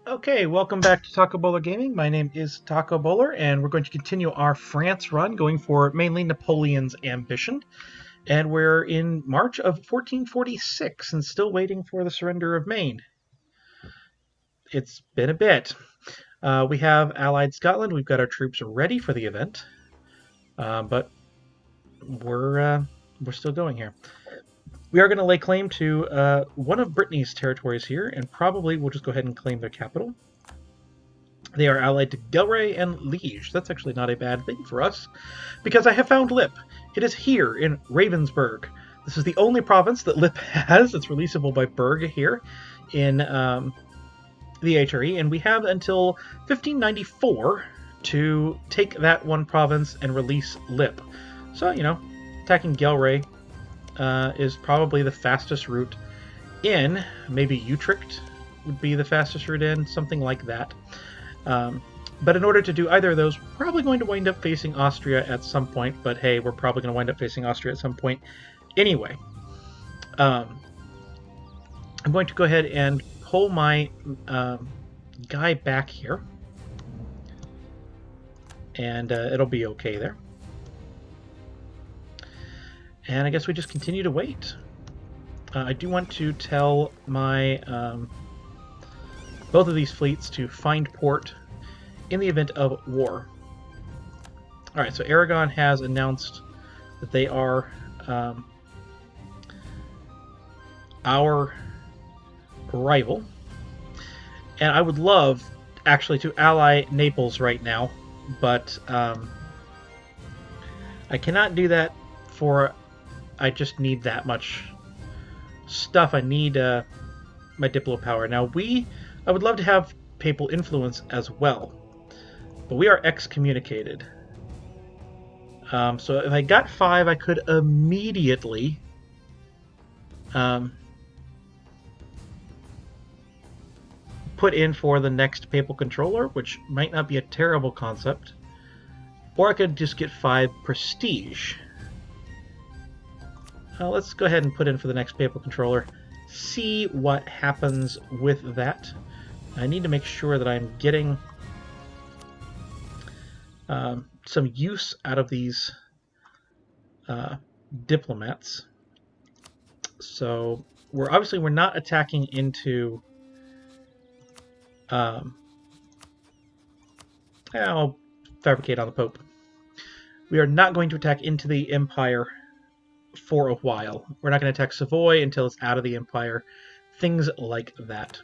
Okay, welcome back to Taco Bowler Gaming. My name is Taco Bowler, and we're going to continue our France run, going for mainly Napoleon's ambition. And we're in March of 1446 and still waiting for the surrender of Maine. It's been a bit. We have Allied Scotland. We've got our troops ready for the event, but we're still going here. We are going to lay claim to one of Brittany's territories here, and probably we'll just go ahead and claim their capital. They are allied to Gelre and Liege. That's actually not a bad thing for us, because I have found Lippe. It is here in Ravensburg. This is the only province that Lippe has. It's releasable by Berg here in the HRE, and we have until 1594 to take that one province and release Lippe. So, attacking Gelre is probably the fastest route in. Maybe Utrecht would be the fastest route in, something like that. But in order to do either of those, we're probably going to wind up facing Austria at some point. But hey, we're probably going to wind up facing Austria at some point anyway. I'm going to go ahead and pull my guy back here. And it'll be okay there. And I guess we just continue to wait. I do want to tell my both of these fleets to find port in the event of war. Alright, so Aragon has announced that they are our rival. And I would love, actually, to ally Naples right now, but I cannot do that for... I just need that much stuff. I need my Diplo power. Now, I would love to have papal influence as well, but we are excommunicated. So if I got 5, I could immediately put in for the next papal controller, which might not be a terrible concept. Or I could just get 5 prestige. Let's go ahead and put in for the next papal controller. See what happens with that. I need to make sure that I'm getting some use out of these diplomats. So we're not attacking into. I'll fabricate on the Pope. We are not going to attack into the Empire for a while. We're not going to attack Savoy until it's out of the Empire. Things like that.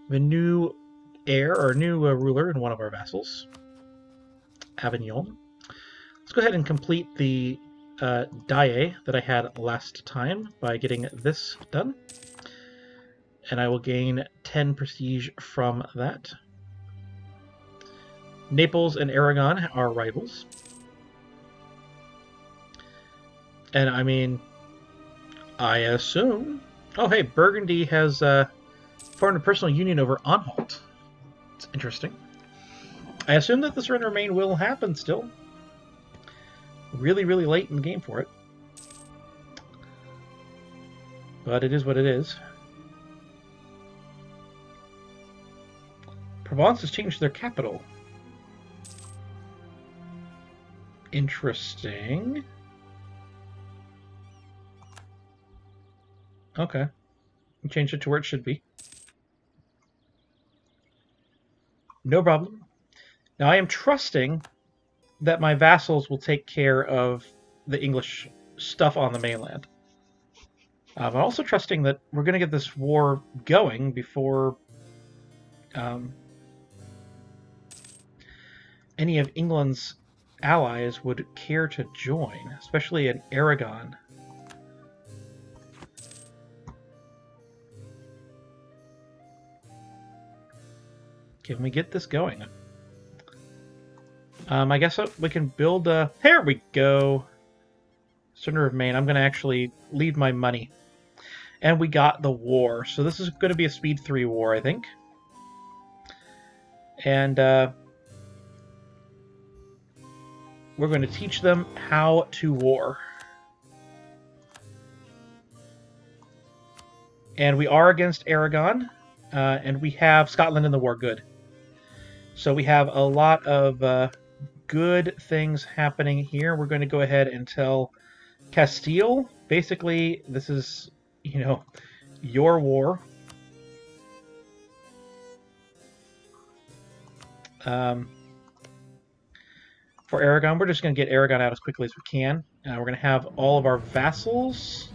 The new heir, or new ruler in one of our vassals, Avignon. Let's go ahead and complete the die that I had last time by getting this done. And I will gain 10 prestige from that. Naples and Aragon are rivals. And I mean, I assume... Oh, hey, Burgundy has formed a personal union over Anhalt. It's interesting. I assume that the surrender of Maine will happen still. Really, really late in the game for it. But it is what it is. Provence has changed their capital. Interesting. Okay. Change it to where it should be. No problem. Now I am trusting that my vassals will take care of the English stuff on the mainland. I'm also trusting that we're going to get this war going before any of England's allies would care to join, especially in Aragon. Can we get this going? I guess we can build a... There we go! Surrender of Maine. I'm going to actually leave my money. And we got the war. So this is going to be a speed 3 war, I think. And we're going to teach them how to war. And we are against Aragon. and we have Scotland in the war. Good. So we have a lot of good things happening here. We're going to go ahead and tell Castile, basically, this is, your war. For Aragon, we're just going to get Aragon out as quickly as we can. We're going to have all of our vassals,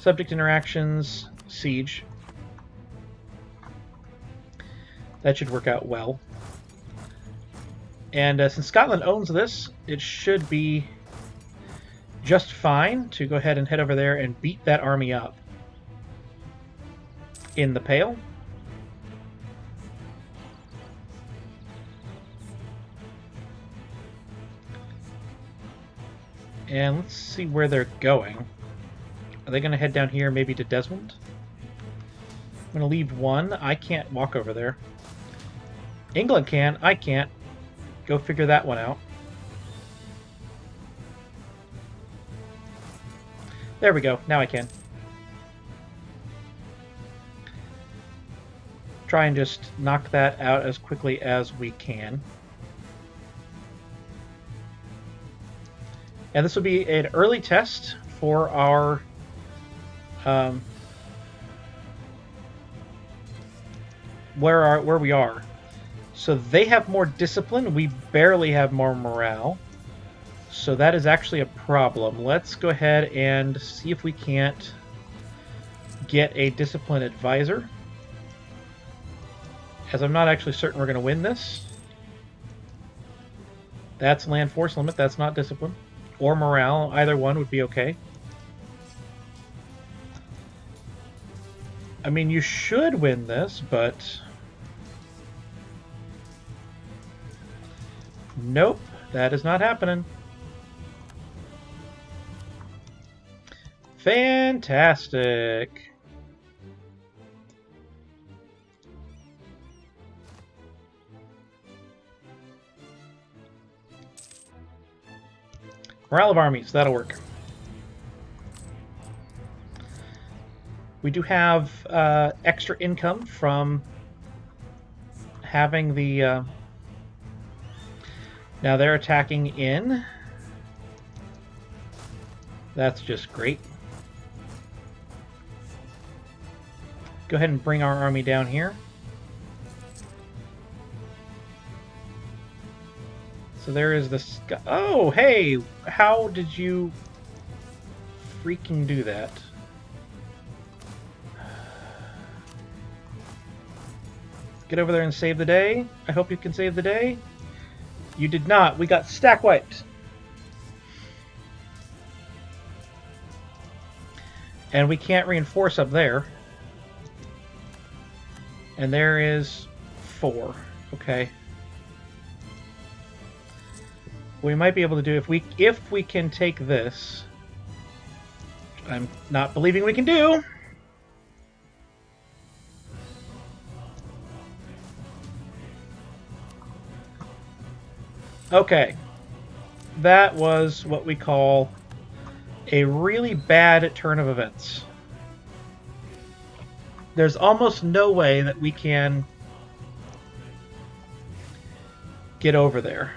subject interactions, siege. That should work out well. And since Scotland owns this, it should be just fine to go ahead and head over there and beat that army up in the Pale. And let's see where they're going. Are they going to head down here maybe to Desmond? I'm going to leave one. I can't walk over there. England can. I can't. Go figure that one out. There we go. Now I can. Try and just knock that out as quickly as we can. And this will be an early test for our where we are. So they have more discipline. We barely have more morale. So that is actually a problem. Let's go ahead and see if we can't get a discipline advisor, as I'm not actually certain we're going to win this. That's land force limit. That's not discipline. Or morale. Either one would be okay. I mean, you should win this, but... Nope, that is not happening. Fantastic. Morale of armies, that'll work. We do have extra income from having the... Now they're attacking in. That's just great. Go ahead and bring our army down here. So there is this... Oh, hey! How did you freaking do that? Get over there and save the day. I hope you can save the day. You did not. We got stack wiped. And we can't reinforce up there. And there is 4. Okay. We might be able to do if we can take this. I'm not believing we can do. Okay. That was what we call a really bad turn of events. There's almost no way that we can get over there.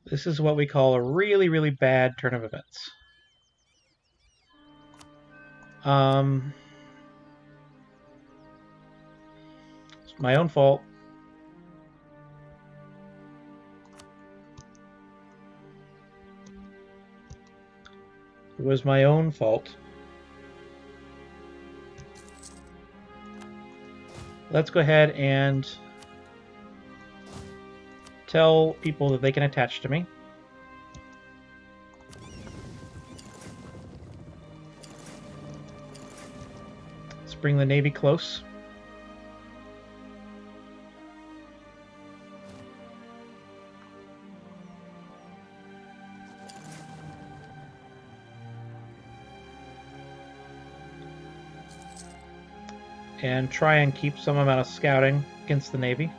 This is what we call a really, really bad turn of events. It's my own fault. It was my own fault. Let's go ahead and tell people that they can attach to me. Let's bring the Navy close. And try and keep some amount of scouting against the Navy.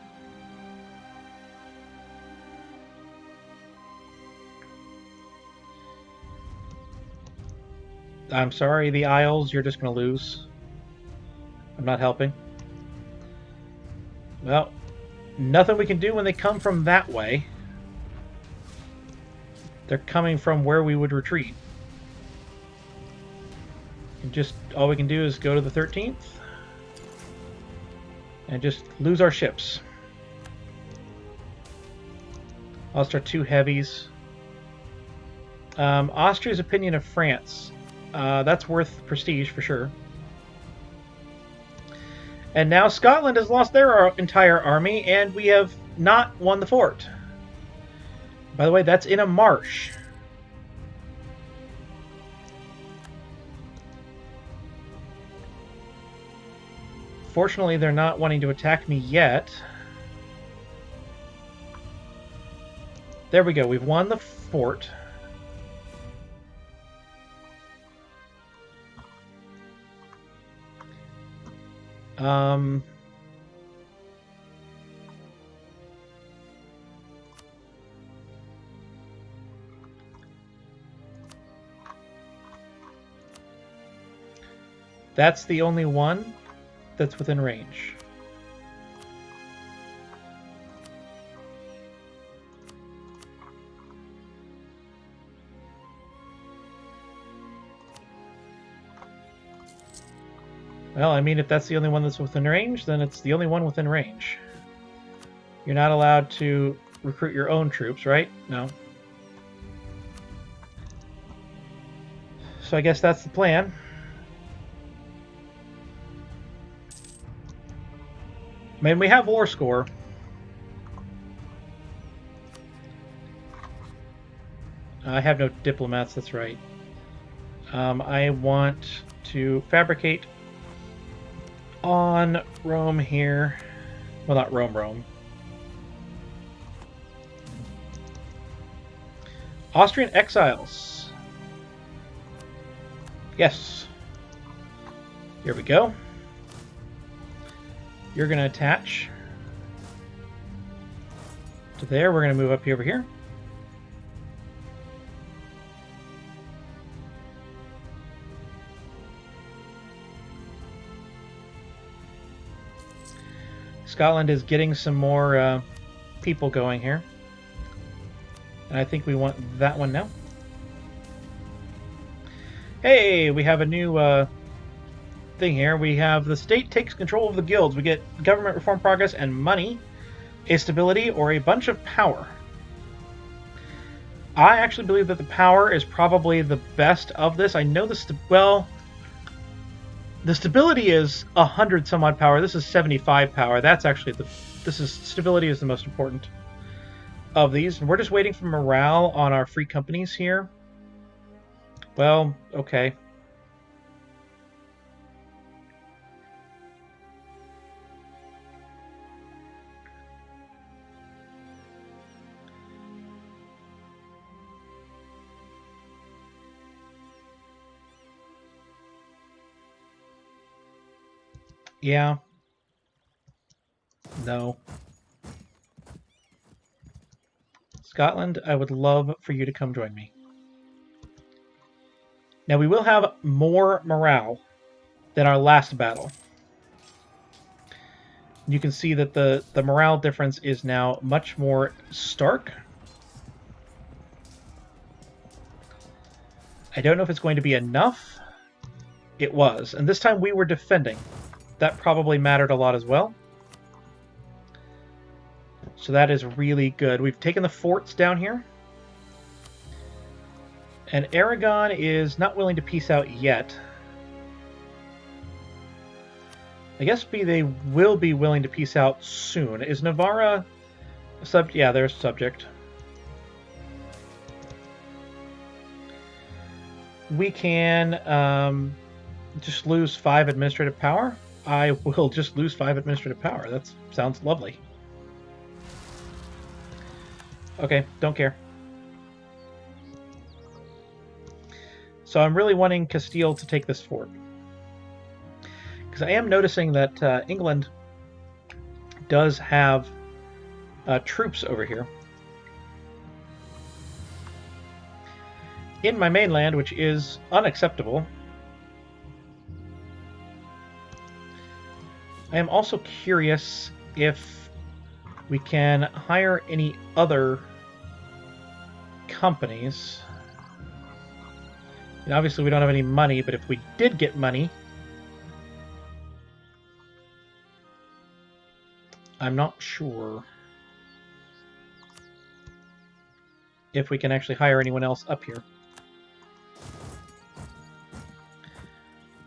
I'm sorry, the Isles, you're just going to lose. I'm not helping. Well, nothing we can do when they come from that way. They're coming from where we would retreat. And just all we can do is go to the 13th and just lose our ships. Lost our 2 heavies. Austria's opinion of France. That's worth prestige for sure. And now Scotland has lost their entire army, and we have not won the fort. By the way, that's in a marsh. Fortunately, they're not wanting to attack me yet. There we go. We've won the fort. That's the only one that's within range. Well, I mean, if that's the only one that's within range, then it's the only one within range. You're not allowed to recruit your own troops, right? No. So I guess that's the plan. I mean, we have war score. I have no diplomats, that's right. I want to fabricate on Rome here. Well, not Rome. Austrian exiles. Yes. Here we go. You're going to attach to there. We're going to move up over here. Scotland is getting some more people going here. And I think we want that one now. Hey, we have a new thing here. We have the state takes control of the guilds. We get government reform progress and money, a stability, or a bunch of power. I actually believe that the power is probably the best of this. I know the stability is 100 some odd power. This is 75 power. That's actually stability is the most important of these. We're just waiting for morale on our free companies here. Well, okay. Yeah. No. Scotland, I would love for you to come join me. Now, we will have more morale than our last battle. You can see that the morale difference is now much more stark. I don't know if it's going to be enough. It was. And this time we were defending. That probably mattered a lot as well. So that is really good. We've taken the forts down here. And Aragon is not willing to peace out yet. I guess they will be willing to peace out soon. Is Navarra a subject? Yeah, there's subject. We can just lose 5 administrative power. I will just lose 5 administrative power. That sounds lovely. Okay, don't care. So I'm really wanting Castile to take this fort. Because I am noticing that England does have troops over here. In my mainland, which is unacceptable. I am also curious if we can hire any other companies. And obviously we don't have any money, but if we did get money, I'm not sure if we can actually hire anyone else up here.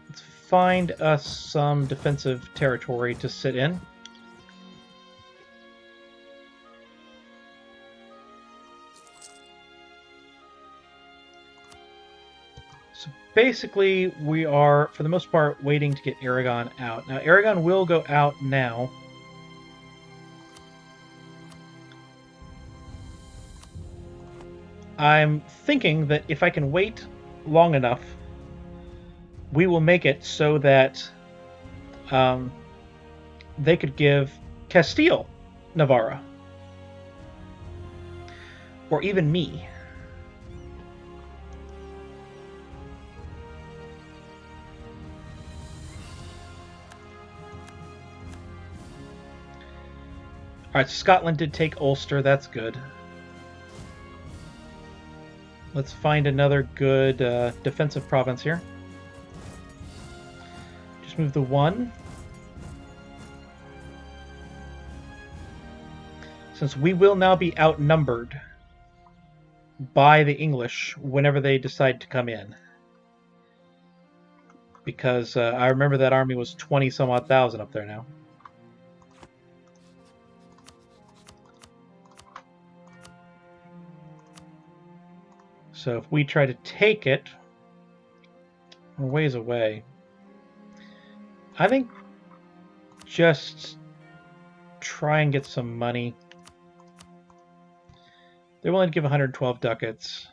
Let's find us some defensive territory to sit in. So basically, we are, for the most part, waiting to get Aragon out. Now, Aragon will go out now. I'm thinking that if I can wait long enough, we will make it so that they could give Castile Navarra. Or even me. Alright, Scotland did take Ulster, that's good. Let's find another good defensive province here. Just move the one. Since we will now be outnumbered by the English whenever they decide to come in. Because I remember that army was 20 some odd thousand up there now. So if we try to take it, we're ways away. I think just try and get some money. They're willing to give 112 ducats.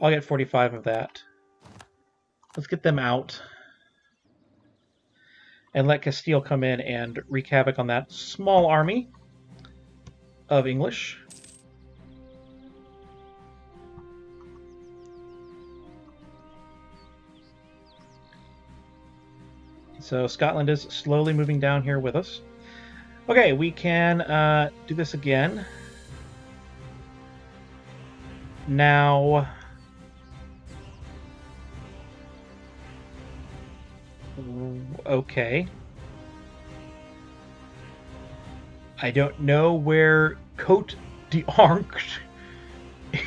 I'll get 45 of that. Let's get them out. And let Castile come in and wreak havoc on that small army of English. So Scotland is slowly moving down here with us. Okay, we can do this again. Now, okay. I don't know where Côte d'Arc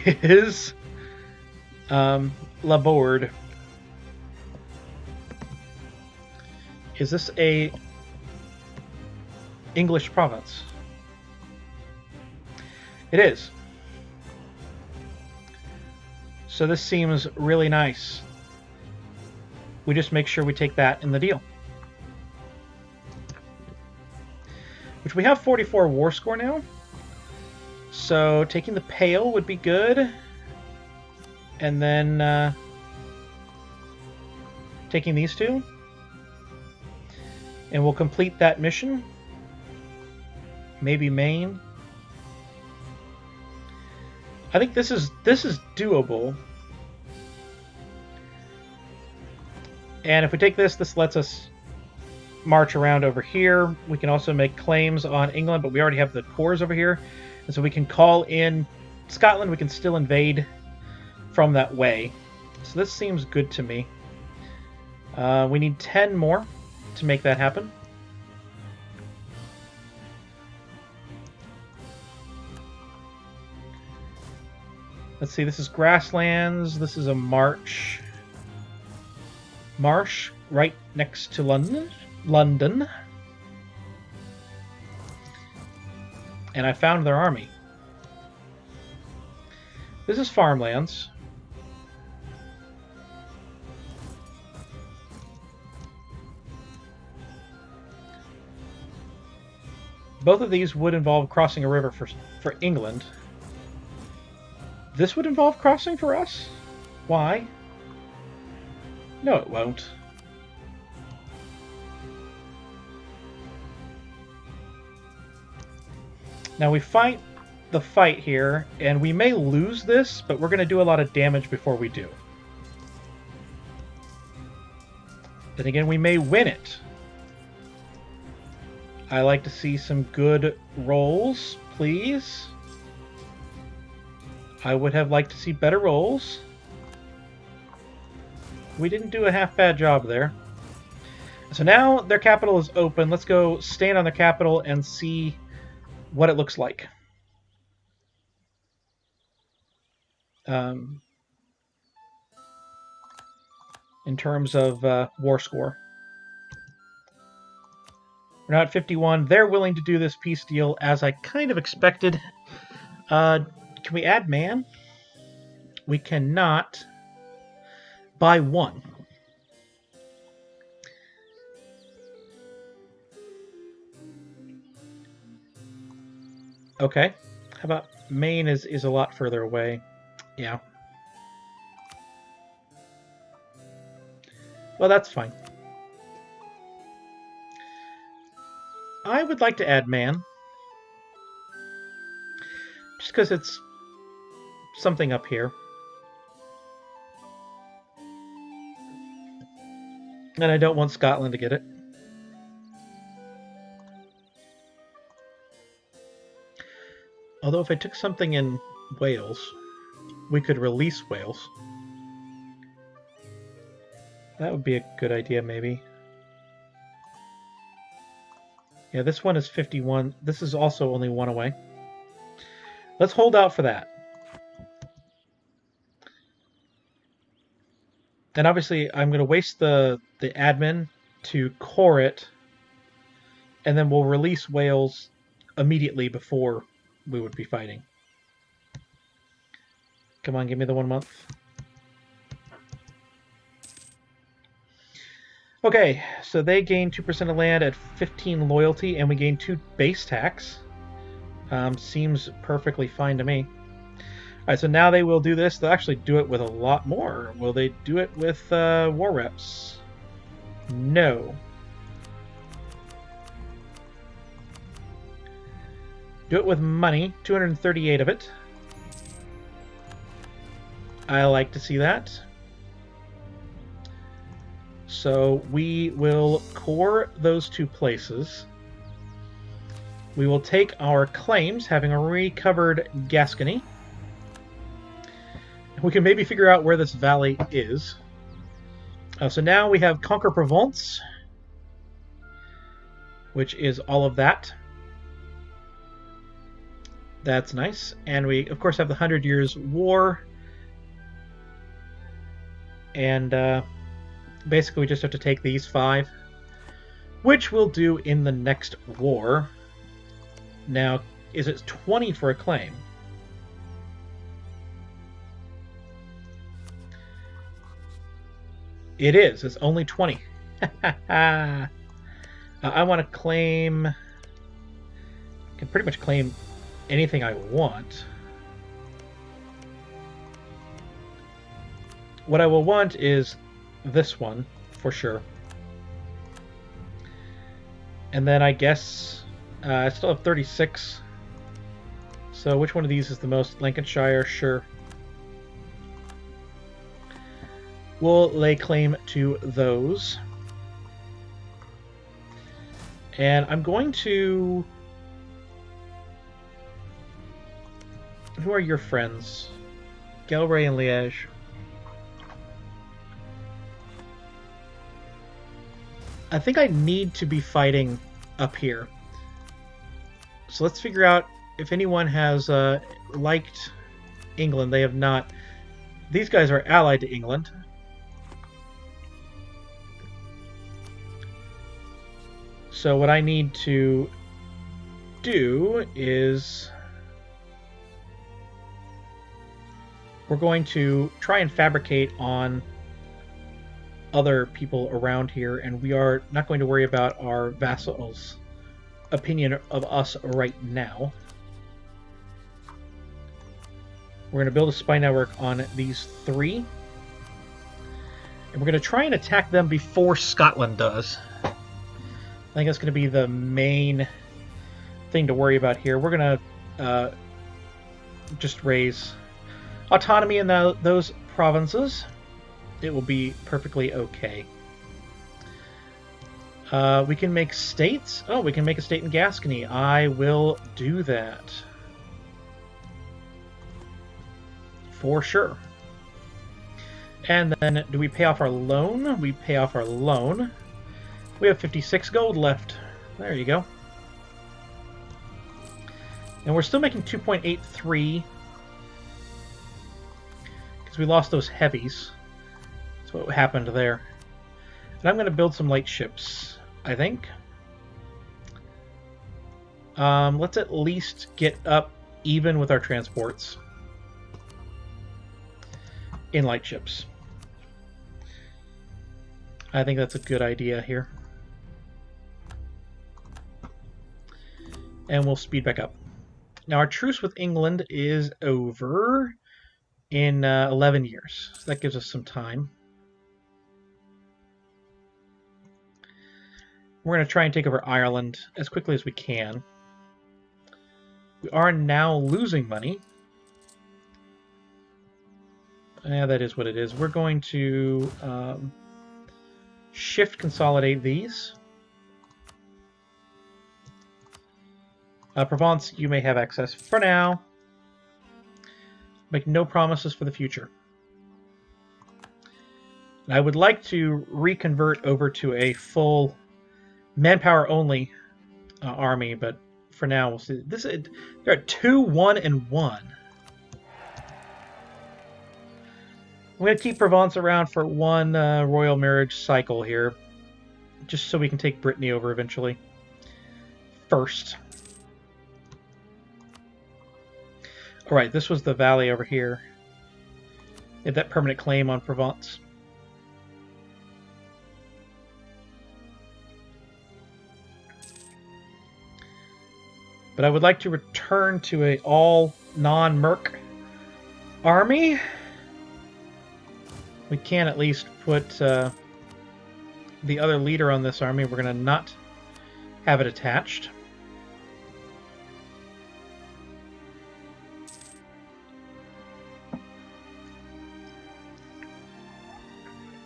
is. Laborde. Is this a English province? It is. So this seems really nice. We just make sure we take that in the deal. Which we have 44 war score now. So taking the Pale would be good. And then taking these two. And we'll complete that mission. Maybe Maine. I think this is doable. And if we take this, this lets us march around over here. We can also make claims on England, but we already have the cores over here. And so we can call in Scotland. We can still invade from that way. So this seems good to me. We need 10 more to make that happen. Let's see, this is grasslands. This is a marsh right next to London. And I found their army. This is farmlands. Both of these would involve crossing a river for England. This would involve crossing for us? Why? No, it won't. Now we fight the fight here, and we may lose this, but we're going to do a lot of damage before we do. Then again, we may win it. I like to see some good rolls, please. I would have liked to see better rolls. We didn't do a half-bad job there. So now their capital is open. Let's go stand on their capital and see what it looks like. In terms of war score. We're now at 51. They're willing to do this peace deal as I kind of expected. Can we add man? We cannot buy one. Okay. How about Maine is a lot further away. Yeah. Well, that's fine. I would like to add man. Just because it's something up here. And I don't want Scotland to get it. Although if I took something in Wales, we could release Wales. That would be a good idea, maybe. Yeah, this one is 51. This is also only one away. Let's hold out for that. And obviously, I'm going to waste the admin to core it, and then we'll release Wales immediately before we would be fighting. Come on, give me the 1 month. Okay, so they gain 2% of land at 15 loyalty, and we gain 2 base tax. Seems perfectly fine to me. Alright, so now they will do this. They'll actually do it with a lot more. Will they do it with war reps? No. Do it with money, 238 of it. I like to see that. So we will core those 2 places. We will take our claims, having recovered Gascony. We can maybe figure out where this valley is. So now we have Conquer Provence, which is all of that. That's nice. And we, of course, have the 100 Years' War. And basically we just have to take these 5, which we'll do in the next war. Now, is it 20 for a claim? It is. It's only 20. I want to claim... I can pretty much claim anything I want. What I will want is this one, for sure. And then I guess I still have 36. So which one of these is the most? Lancashire, sure. We'll lay claim to those. And I'm going to... Who are your friends? Galway and Liège. I think I need to be fighting up here. So let's figure out if anyone has liked England. They have not. These guys are allied to England. So what I need to do is we're going to try and fabricate on other people around here, and we are not going to worry about our vassals' opinion of us right now. We're going to build a spy network on these 3, and we're going to try and attack them before Scotland does. I think that's going to be the main thing to worry about here. We're going to just raise autonomy in those provinces. It will be perfectly okay. We can make states. Oh, we can make a state in Gascony. I will do that. For sure. And then, do we pay off our loan? We pay off our loan. We have 56 gold left. There you go. And we're still making 2.83 because we lost those heavies. That's what happened there. And I'm going to build some light ships, I think. Let's at least get up even with our transports in light ships. I think that's a good idea here. And we'll speed back up. Now, our truce with England is over in 11 years. So that gives us some time. We're going to try and take over Ireland as quickly as we can. We are now losing money. Yeah, that is what it is. We're going to shift consolidate these. Provence, you may have access for now. Make no promises for the future. And I would like to reconvert over to a full manpower only army, but for now we'll see. They're at 2, 1, and 1. I'm going to keep Provence around for one royal marriage cycle here, just so we can take Brittany over eventually. First. Alright, this was the valley over here. They have that permanent claim on Provence. But I would like to return to a all non-merc army. We can at least put the other leader on this army. We're going to not have it attached.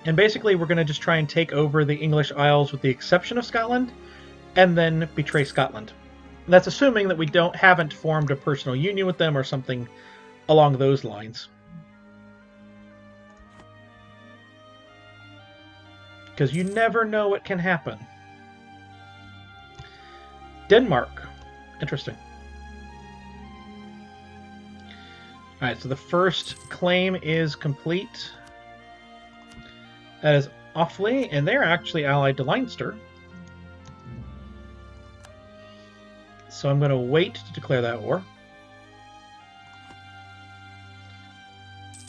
And basically we're going to just try and take over the English Isles with the exception of Scotland, and then betray Scotland. And that's assuming that we haven't formed a personal union with them or something along those lines. Because you never know what can happen. Denmark. Interesting. Alright, so the first claim is complete. That is Offaly, and they're actually allied to Leinster. So I'm going to wait to declare that war.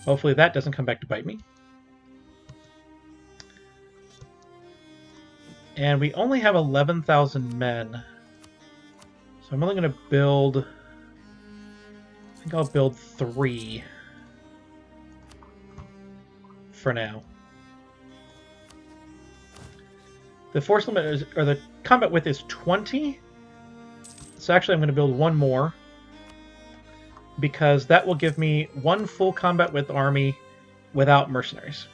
Hopefully that doesn't come back to bite me. And we only have 11,000 men. So I'm only going to build... I think I'll build 3 for now. The force limit is, or the combat width is 20. So actually I'm going to build 1 more, because that will give me 1 full combat width army without mercenaries.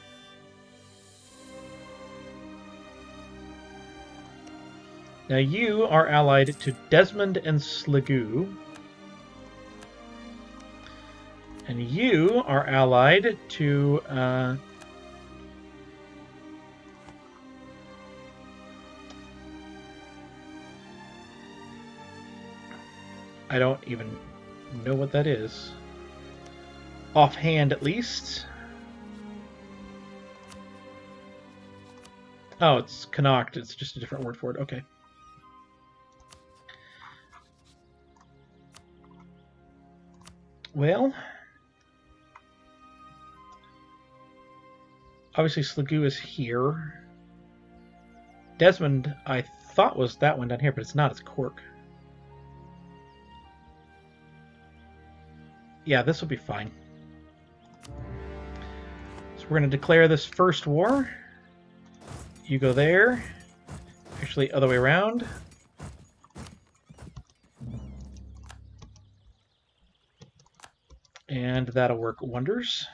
Now you are allied to Desmond and Sligo. And you are allied to... I don't even know what that is. Offhand, at least. Oh, it's Connacht. It's just a different word for it. Okay. Well, obviously Sligo is here. Desmond, I thought was that one down here, but it's not. It's Cork. Yeah, this will be fine. So we're going to declare this first war. You go there. Actually, other way around. And that'll work wonders.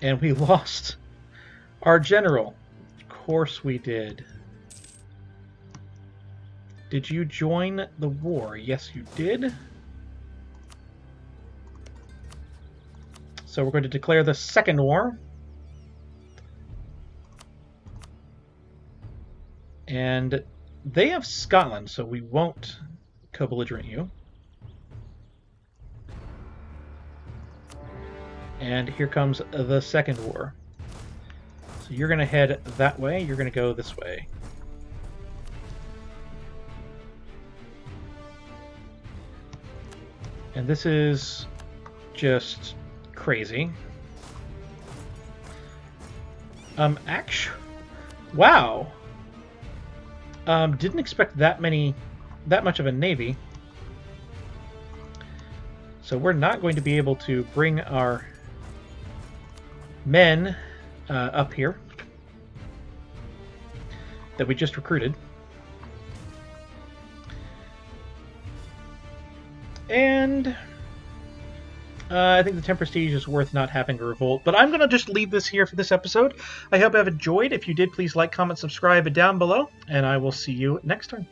And we lost our general. Of course we did. Did you join the war? Yes, you did. So we're going to declare the second war. And they have Scotland, so we won't co-belligerent you. And here comes the second war. So you're going to head that way, you're going to go this way. And this is just crazy. Actually, wow. Didn't expect that much of a navy. So we're not going to be able to bring our men up here that we just recruited. And I think the 10 prestige is worth not having a revolt. But I'm going to just leave this here for this episode. I hope you have enjoyed. If you did, please like, comment, subscribe down below. And I will see you next time.